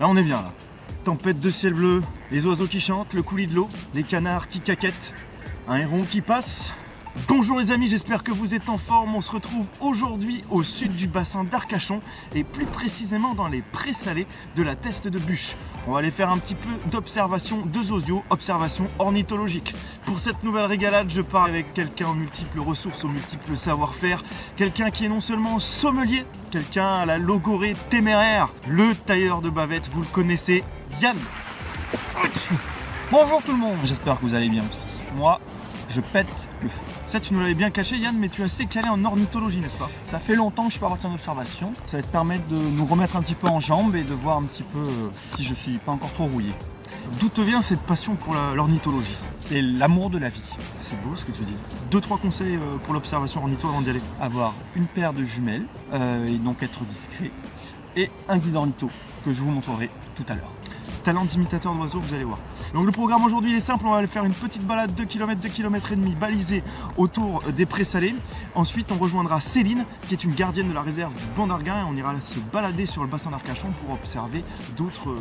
Là on est bien là. Tempête de ciel bleu, les oiseaux qui chantent, le coulis de l'eau, les canards qui caquettent, un héron qui passe. Bonjour les amis, j'espère que vous êtes en forme. On se retrouve aujourd'hui au sud du bassin d'Arcachon et plus précisément dans les prés salés de la Teste de Buch. On va aller faire un petit peu d'observation de zozio, observation ornithologique. Pour cette nouvelle régalade, je pars avec quelqu'un aux multiples ressources, aux multiples savoir-faire, quelqu'un qui est non seulement sommelier, quelqu'un à la logorée téméraire, le tailleur de bavettes, vous le connaissez, Yann. Bonjour tout le monde, j'espère que vous allez bien aussi. Moi, je pète le feu. Ça, tu nous l'avais bien caché, Yann, mais tu es assez calé en ornithologie, n'est-ce pas? Ça fait longtemps que je suis pas parti en observation. Ça va te permettre de nous remettre un petit peu en jambes et de voir un petit peu si je suis pas encore trop rouillé. D'où te vient cette passion pour l'ornithologie? C'est l'amour de la vie. C'est beau ce que tu dis. 2-3 conseils pour l'observation ornitho avant d'y aller. Avoir une paire de jumelles et donc être discret. Et un guide ornitho que je vous montrerai tout à l'heure. Talent d'imitateur d'oiseaux, vous allez voir. Donc le programme aujourd'hui il est simple, on va aller faire une petite balade 2 km, 2 km et demi balisée autour des prés salés. Ensuite on rejoindra Céline qui est une gardienne de la réserve du Banc d'Arguin et on ira se balader sur le bassin d'Arcachon pour observer d'autres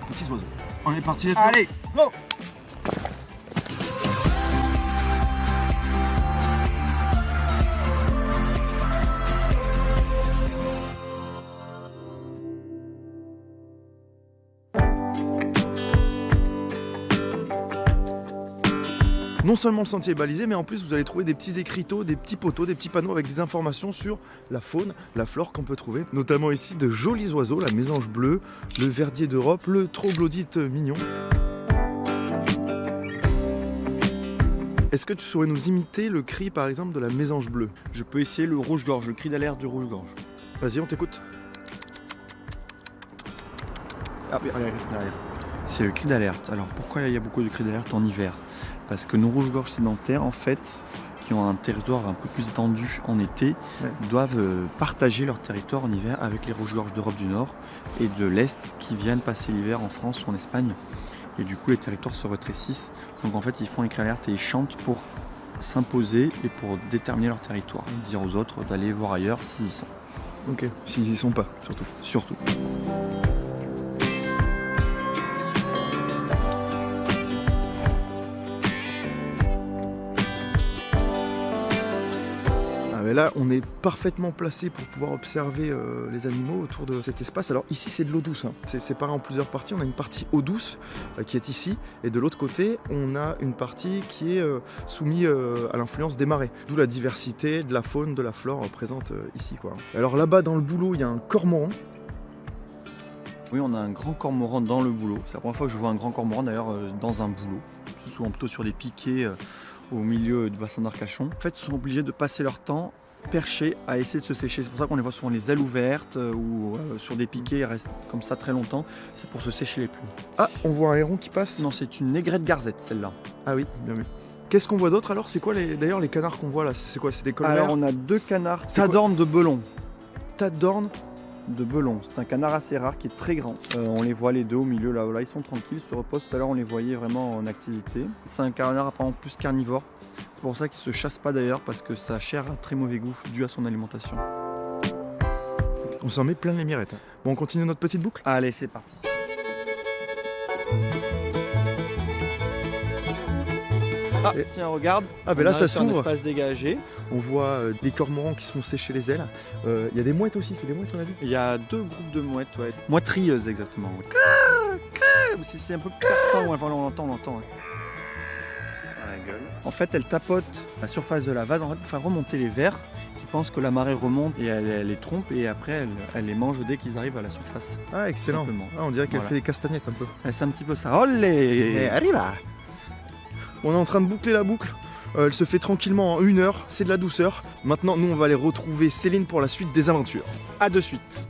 petits oiseaux. On est parti, let's go. Allez, go! Non seulement le sentier est balisé, mais en plus vous allez trouver des petits écriteaux, des petits poteaux, des petits panneaux avec des informations sur la faune, la flore qu'on peut trouver. Notamment ici de jolis oiseaux, la mésange bleue, le verdier d'Europe, le troglodyte mignon. Est-ce que tu saurais nous imiter le cri par exemple de la mésange bleue? Je peux essayer le rouge-gorge, le cri d'alerte du rouge-gorge. Vas-y, on t'écoute. Ah oui, allez, c'est le cri d'alerte. Alors pourquoi il y a beaucoup de cris d'alerte en hiver? Parce que nos rouges-gorges sédentaires, en fait, qui ont un territoire un peu plus étendu en été, doivent partager leur territoire en hiver avec les rouges-gorges d'Europe du Nord et de l'Est qui viennent passer l'hiver en France ou en Espagne. Et du coup, les territoires se rétrécissent. Donc en fait, ils font un cri d'alerte et ils chantent pour s'imposer et pour déterminer leur territoire. Dire aux autres d'aller voir ailleurs s'ils y sont. Ok, s'ils y sont pas, surtout. Et là, on est parfaitement placé pour pouvoir observer les animaux autour de cet espace. Alors ici, c'est de l'eau douce. Hein. C'est séparé en plusieurs parties. On a une partie eau douce qui est ici. Et de l'autre côté, on a une partie qui est soumise à l'influence des marées. D'où la diversité de la faune, de la flore présente ici, quoi. Alors là-bas, dans le boulot, il y a un cormoran. Oui, on a un grand cormoran dans le boulot. C'est la première fois que je vois un grand cormoran d'ailleurs dans un boulot. Souvent plutôt sur des piquets au milieu du bassin d'Arcachon. En fait, ils sont obligés de passer leur temps perchés à essayer de se sécher. C'est pour ça qu'on les voit souvent les ailes ouvertes ou sur des piquets, ils restent comme ça très longtemps. C'est pour se sécher les plumes. Ah, on voit un héron qui passe? Non, c'est une négrette garzette celle-là. Ah oui, bien vu. Qu'est-ce qu'on voit d'autre alors? C'est quoi d'ailleurs les canards qu'on voit là? C'est quoi? C'est des colverts? Alors on a 2 canards tadornes de Belon. Tadornes de Belon. C'est un canard assez rare qui est très grand. On les voit les deux au milieu là, ils sont tranquilles, ils se reposent. Tout à l'heure on les voyait vraiment en activité. C'est un canard apparemment plus carnivore. C'est pour ça qu'il ne se chasse pas d'ailleurs parce que sa chair a très mauvais goût dû à son alimentation. On s'en met plein les mirettes. Hein. Bon, on continue notre petite boucle? Allez, c'est parti. Ah, tiens, regarde. Ah, ben là, ça s'ouvre. Espace dégagé. On voit des cormorans qui se font sécher les ailes. Il y a des mouettes aussi, c'est des mouettes, on a vu? Il y a 2 groupes de mouettes, ouais. Moitrieuses, exactement. Ouais. C'est un peu perçant, ouais, on l'entend. Ouais. La gueule. En fait, elle tapote la surface de la vase pour faire remonter les vers qui pensent que la marée remonte et elle les trompe et après elle les mange dès qu'ils arrivent à la surface. Ah, excellent. Ah, on dirait qu'elle fait des castagnettes un peu. C'est un petit peu ça. Olé, arriva. On est en train de boucler la boucle. Elle se fait tranquillement en 1 heure. C'est de la douceur. Maintenant, nous, on va aller retrouver Céline pour la suite des aventures. À de suite.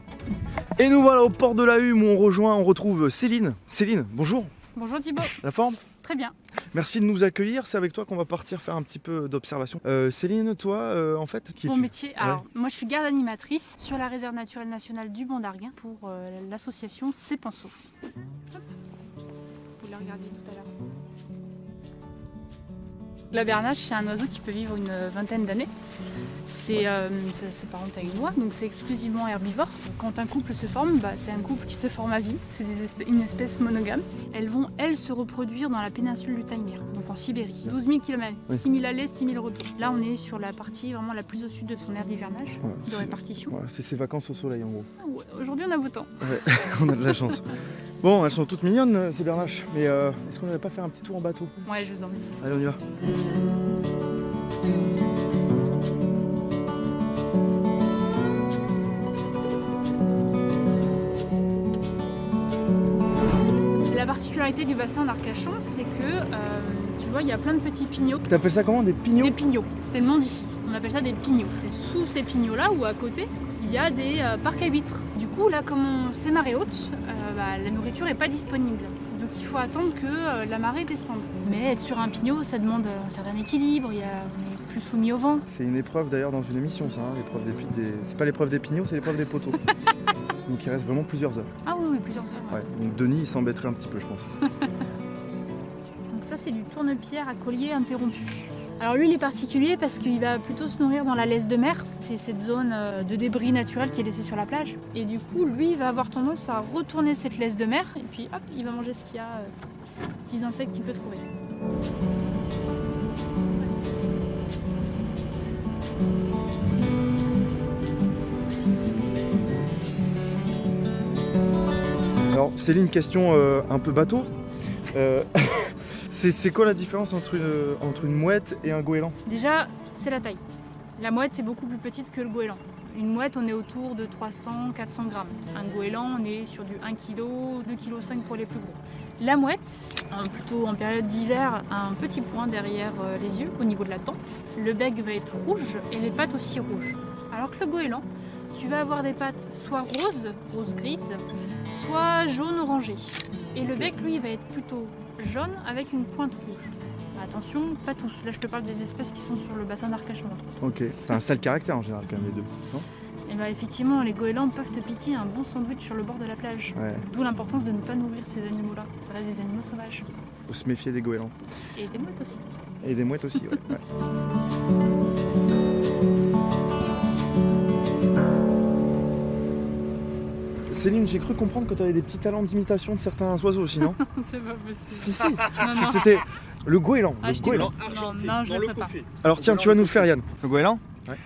Et nous voilà au port de la Hume où on retrouve Céline. Céline, bonjour. Bonjour Thibaut. La forme? Très bien. Merci de nous accueillir, c'est avec toi qu'on va partir faire un petit peu d'observation. Céline, toi, en fait, qui Mon es-tu? métier, alors moi je suis garde animatrice sur la réserve naturelle nationale du Banc d'Arguin pour l'association Cépenceau. Vous l'avez regardé tout à l'heure. La bernache, c'est un oiseau qui peut vivre une vingtaine d'années. Ça s'apparente à une oie, donc c'est exclusivement herbivore. Quand un couple se forme, c'est un couple qui se forme à vie, c'est une espèce monogame. Elles vont, se reproduire dans la péninsule du Taïmyr, donc en Sibérie. 12 000 km, 6 000 allées, 6 000 retours. Là, on est sur la partie vraiment la plus au sud de son aire d'hivernage, de répartition. Ouais, c'est ses vacances au soleil en gros. Aujourd'hui, on a beau temps. Ouais, on a de la chance. Bon, elles sont toutes mignonnes ces bernaches, mais est-ce qu'on n'allait pas faire un petit tour en bateau? Ouais, je vous emmène. Allez, on y va. La particularité du bassin d'Arcachon, c'est que, tu vois, il y a plein de petits pignots. T'appelles ça comment, des pignons? Des pignots, c'est le nom d'ici. On appelle ça des pignots. C'est sous ces pignots-là ou à côté, il y a des parcs à huîtres. Du coup, là, comme c'est marée haute, la nourriture n'est pas disponible. Donc il faut attendre que la marée descende. Mais être sur un pignot, ça demande un certain équilibre, on est plus soumis au vent. C'est une épreuve d'ailleurs dans une émission, ça, hein, l'épreuve c'est pas l'épreuve des pignots, c'est l'épreuve des poteaux. Donc il reste vraiment plusieurs heures. Ah oui, plusieurs heures. Ouais, donc Denis il s'embêterait un petit peu, je pense. Donc ça, c'est du tourne-pierre à collier interrompu. Alors lui, il est particulier parce qu'il va plutôt se nourrir dans la laisse de mer. C'est cette zone de débris naturel qui est laissée sur la plage. Et du coup, lui, il va avoir tendance à retourner cette laisse de mer et puis hop, il va manger ce qu'il y a, petits insectes qu'il peut trouver. Alors Céline, question un peu bateau. C'est quoi la différence entre une mouette et un goéland? Déjà, c'est la taille. La mouette est beaucoup plus petite que le goéland. Une mouette, on est autour de 300-400 grammes. Un goéland, on est sur du 1 kg, 2,5 kg pour les plus gros. La mouette, plutôt en période d'hiver, a un petit point derrière les yeux, au niveau de la tempe. Le bec va être rouge et les pattes aussi rouges. Alors que le goéland, tu vas avoir des pattes soit rose-grise, soit jaune-orangé. Et le bec, lui, va être plutôt jaune avec une pointe rouge. Attention, pas tous. Là, je te parle des espèces qui sont sur le bassin d'Arcachon, entre autres. Ok, t'as un sale caractère en général quand même les deux, non? Et effectivement, les goélands peuvent te piquer un bon sandwich sur le bord de la plage. Ouais. D'où l'importance de ne pas nourrir ces animaux-là. Ça reste des animaux sauvages. Faut se méfier des goélands. Et des mouettes aussi. Et des mouettes aussi, ouais. Céline, j'ai cru comprendre que tu avais des petits talents d'imitation de certains oiseaux aussi, non? C'est pas possible. Si, Non, non. c'était le goéland. Ah, Le goéland. Non, je le ferai pas. Alors tiens, tu vas nous le faire, Yann. Le goéland? Ouais.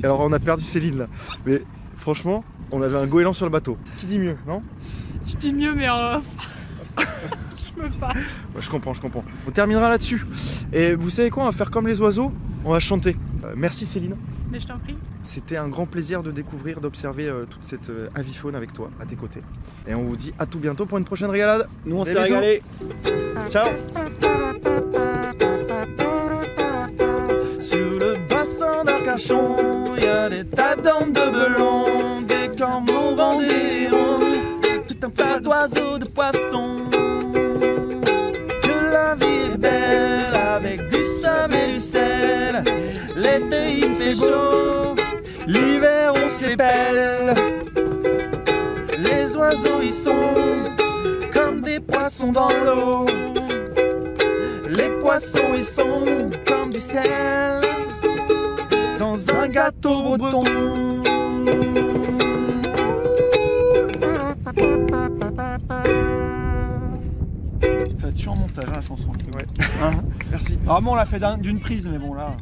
Alors on a perdu Céline là. Mais franchement, on avait un goéland sur le bateau. Qui dit mieux, non? Je dis mieux, mais je peux pas. Ouais, je comprends. On terminera là-dessus. Et vous savez quoi? On va faire comme les oiseaux. On va chanter. Merci Céline. Mais je t'en prie. C'était un grand plaisir de découvrir, d'observer toute cette avifaune avec toi, à tes côtés. Et on vous dit à tout bientôt pour une prochaine régalade. Nous on Des s'est bisous. régalé. Ciao. Sur le bassin d'Arcachon, il y a des tas d'hommes de belon, des cormorans, des hérons, tout un tas d'oiseaux, de poissons. Que la vie est belle avec du sable et du sel. L'été il fait chaud, l'hiver on se les pèle. Les oiseaux ils sont comme des poissons dans l'eau. Les poissons ils sont comme du sel dans un gâteau breton. Ça va être chiant en montage, hein, la chanson. Ouais. Hein? Merci. Normalement on l'a fait d'une prise, mais bon là.